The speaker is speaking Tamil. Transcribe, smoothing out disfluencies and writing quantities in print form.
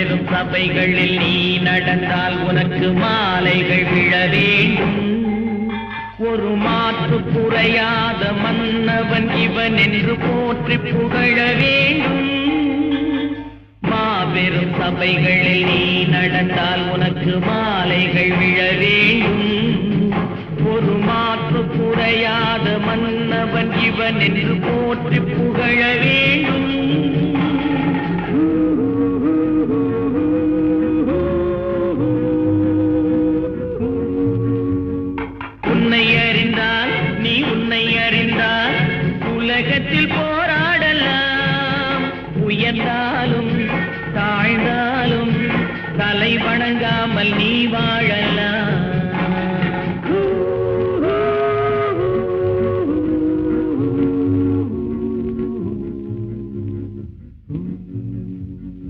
மாபெரும் சபைகளில் நீ நடந்தால் உனக்கு மாலைகள் விழ வேண்டும். ஒரு மாற்று குறையாத மன்னவன் இவன் என்று போற்றி புகழ வேண்டும். மாபெரும் சபைகளில் நீ நடந்தால் உனக்கு மாலைகள் விழ வேண்டும். ஒரு மாற்று குறையாத மன்னவன் இவன் என்று போற்றி புகழ வேண்டும். உன்னை அறிந்தால் நீ உன்னை அறிந்தால் உலகத்தில் போராடலாம். உயர்ந்தாலும் தாழ்ந்தாலும் தலை வணங்காமல் நீ வாழ